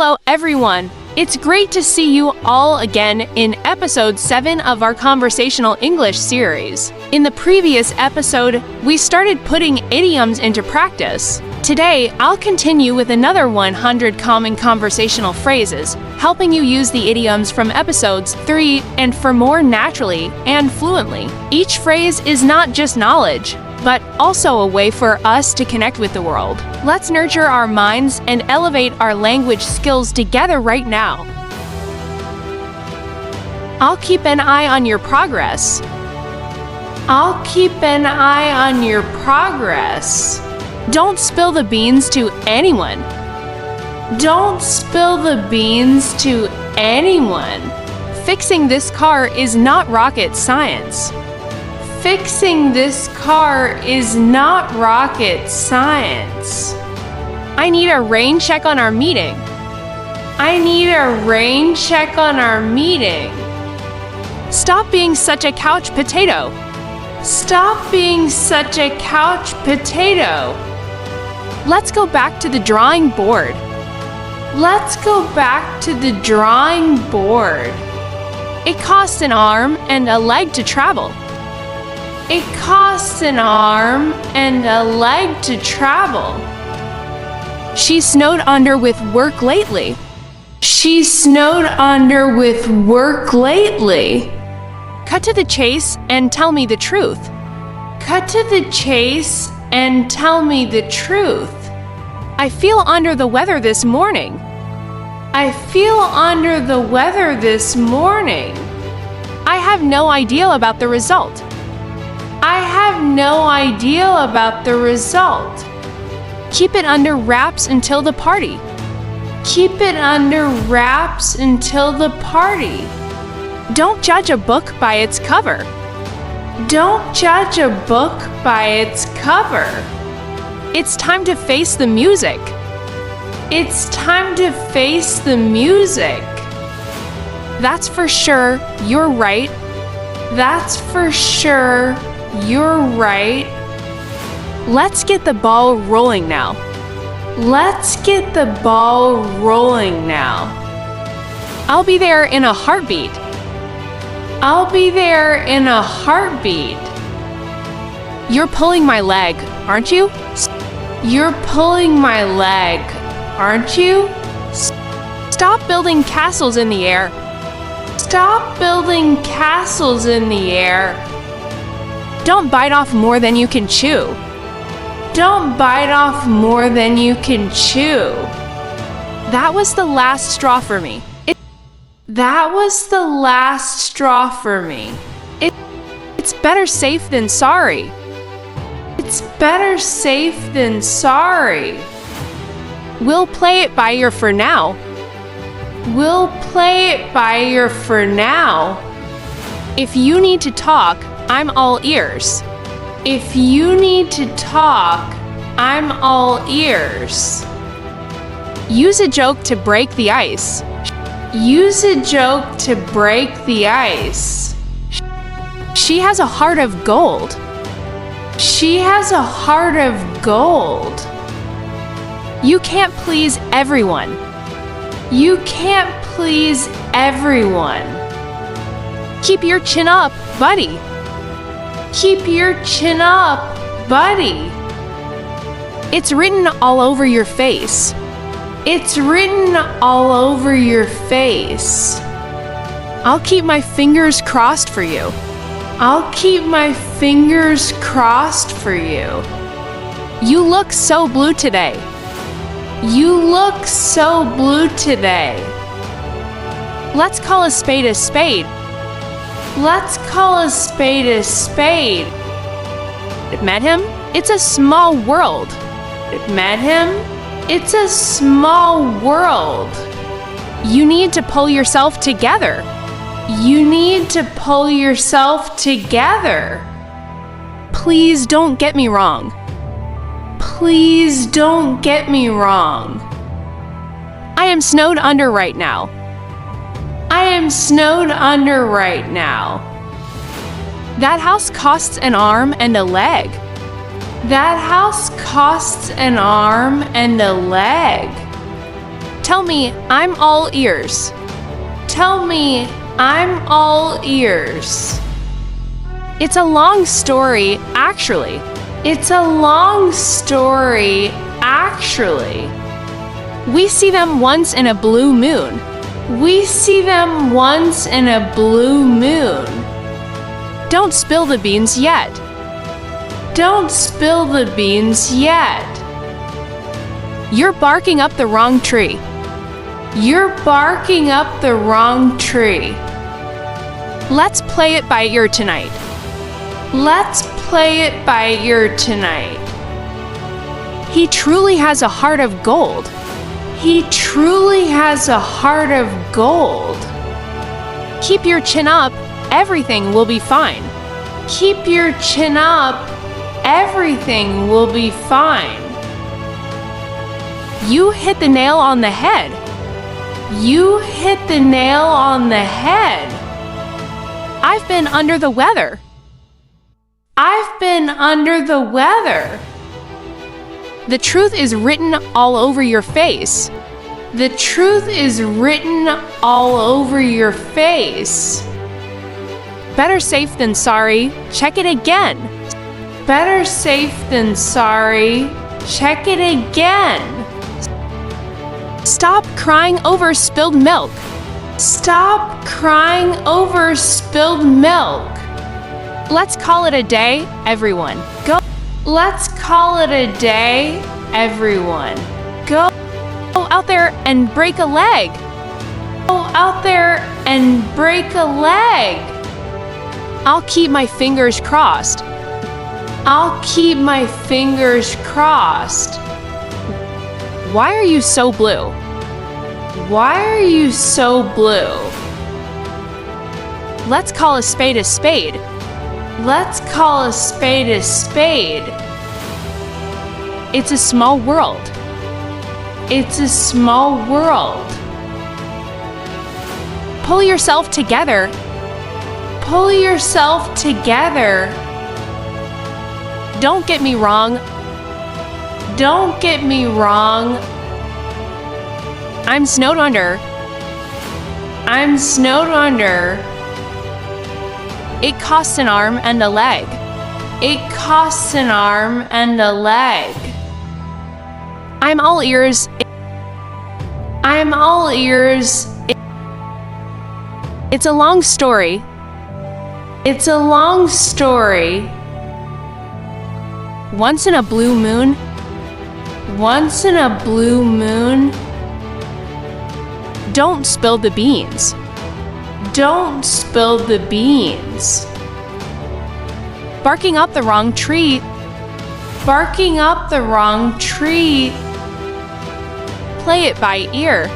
Hello, everyone. It's great to see you all again in episode 7 of our Conversational English series. In the previous episode, we started putting idioms into practice. Today, I'll continue with another 100 common conversational phrases, helping you use the idioms from episodes 3 and 4 more naturally and fluently. Each phrase is not just knowledge, but also a way for us to connect with the world. Let's nurture our minds and elevate our language skills together right now. I'll keep an eye on your progress. I'll keep an eye on your progress. Don't spill the beans to anyone. Don't spill the beans to anyone. Fixing this car is not rocket science. Fixing this car is not rocket science. I need a rain check on our meeting. I need a rain check on our meeting. Stop being such a couch potato. Stop being such a couch potato. Let's go back to the drawing board. Let's go back to the drawing board. It costs an arm and a leg to travel. It costs an arm and a leg to travel. She's snowed under with work lately. She's snowed under with work lately. Cut to the chase and tell me the truth. Cut to the chase and tell me the truth. I feel under the weather this morning. I feel under the weather this morning. I have no idea about the result. I have no idea about the result. Keep it under wraps until the party. Keep it under wraps until the party. Don't judge a book by its cover. Don't judge a book by its cover. It's time to face the music. It's time to face the music. That's for sure, you're right. That's for sure, you're right. Let's get the ball rolling now. Let's get the ball rolling now. I'll be there in a heartbeat. I'll be there in a heartbeat. You're pulling my leg, aren't you? You're pulling my leg, aren't you? Stop building castles in the air. Stop building castles in the air. Don't bite off more than you can chew. Don't bite off more than you can chew. That was the last straw for me. That was the last straw for me. It's better safe than sorry. It's better safe than sorry. We'll play it by ear for now. We'll play it by ear for now. If you need to talk, I'm all ears. If you need to talk, I'm all ears. Use a joke to break the ice. Use a joke to break the ice. She has a heart of gold. She has a heart of gold. You can't please everyone. You can't please everyone. Keep your chin up, buddy. Keep your chin up, buddy. It's written all over your face. It's written all over your face. I'll keep my fingers crossed for you. I'll keep my fingers crossed for you. You look so blue today. You look so blue today. Let's call a spade a spade. Let's call a spade a spade. Met him? It's a small world. Met him? It's a small world. You need to pull yourself together. You need to pull yourself together. Please don't get me wrong. Please don't get me wrong. I am snowed under right now. I am snowed under right now. That house costs an arm and a leg. That house costs an arm and a leg. Tell me, I'm all ears. Tell me, I'm all ears. It's a long story, actually. It's a long story, actually. We see them once in a blue moon. We see them once in a blue moon. Don't spill the beans yet. Don't spill the beans yet. You're barking up the wrong tree. You're barking up the wrong tree. Let's play it by ear tonight. Let's play it by ear tonight. He truly has a heart of gold. He truly has a heart of gold. Keep your chin up, everything will be fine. Keep your chin up, everything will be fine. You hit the nail on the head. You hit the nail on the head. I've been under the weather. I've been under the weather. The truth is written all over your face. The truth is written all over your face. Better safe than sorry. Check it again. Better safe than sorry. Check it again. Stop crying over spilled milk. Stop crying over spilled milk. Let's call it a day, everyone. Go. Let's call it a day, everyone. Go out there and break a leg. Go out there and break a leg. I'll keep my fingers crossed. I'll keep my fingers crossed. Why are you so blue? Why are you so blue? Let's call a spade a spade. Let's call a spade a spade. It's a small world. It's a small world. Pull yourself together. Pull yourself together. Don't get me wrong. Don't get me wrong. I'm snowed under. I'm snowed under. It costs an arm and a leg. It costs an arm and a leg. I'm all ears. I'm all ears. It's a long story. It's a long story. Once in a blue moon. Once in a blue moon. Don't spill the beans. Don't spill the beans. Barking up the wrong tree. Barking up the wrong tree. Play it by ear.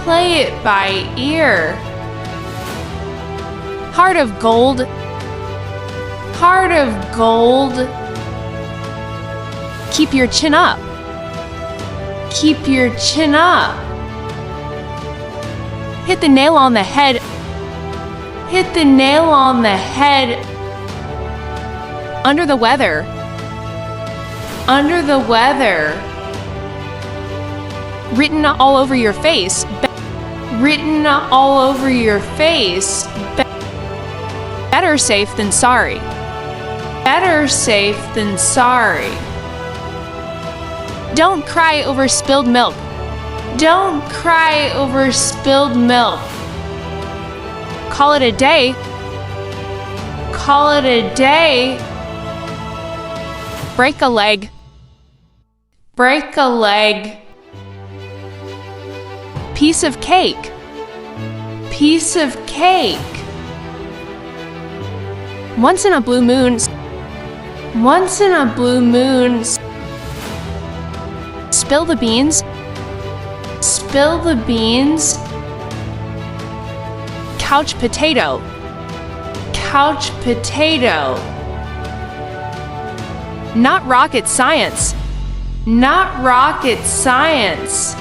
Play it by ear. Heart of gold. Heart of gold. Keep your chin up. Keep your chin up. Hit the nail on the head. Hit the nail on the head. Under the weather. Under the weather. Written all over your face. Written all over your face. Better safe than sorry. Better safe than sorry. Don't cry over spilled milk. Don't cry over spilled milk. Call it a day. Call it a day. Break a leg. Break a leg. Piece of cake. Piece of cake. Once in a blue moon. Once in a blue moon. Spill the beans. Spill the beans. Couch potato. Couch potato. Not rocket science. Not rocket science.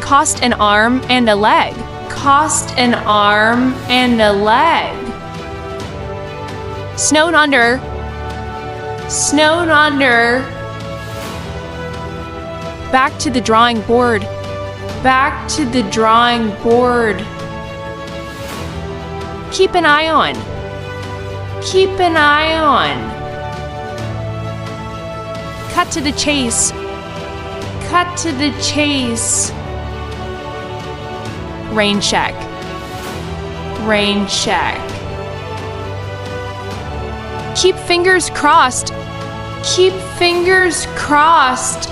Cost an arm and a leg. Cost an arm and a leg. Snowed under. Snowed under. Back to the drawing board. Back to the drawing board. Keep an eye on. Keep an eye on. Cut to the chase. Cut to the chase. Rain check. Rain check. Keep fingers crossed. Keep fingers crossed.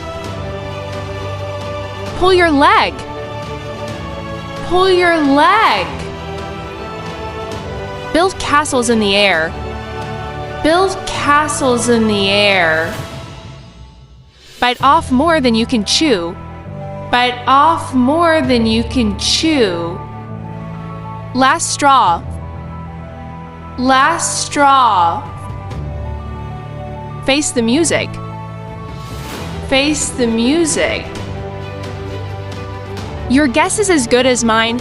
Pull your leg. Pull your leg. Build castles in the air. Build castles in the air. Bite off more than you can chew. Bite off more than you can chew. Last straw. Last straw. Face the music. Face the music. Your guess is as good as mine.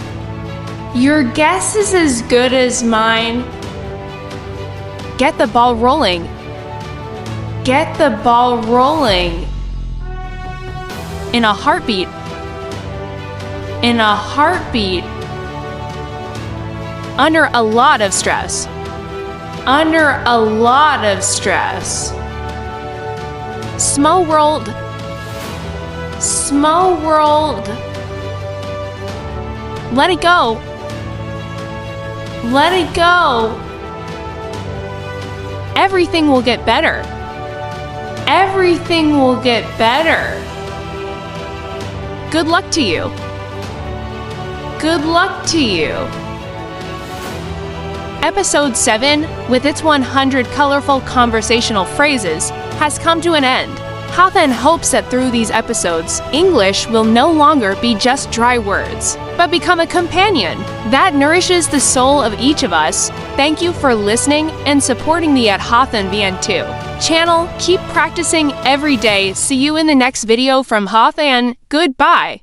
Your guess is as good as mine. Get the ball rolling. Get the ball rolling. In a heartbeat. In a heartbeat. Under a lot of stress. Under a lot of stress. Small world. Small world. Let it go. Let it go. Everything will get better. Everything will get better. Good luck to you. Good luck to you. Episode 7, with its 100 colorful conversational phrases, has come to an end. Hathan hopes that through these episodes, English will no longer be just dry words, but become a companion that nourishes the soul of each of us. Thank you for listening and supporting the Hathan VN2 channel. Keep practicing every day. See you in the next video from Hathan. Goodbye.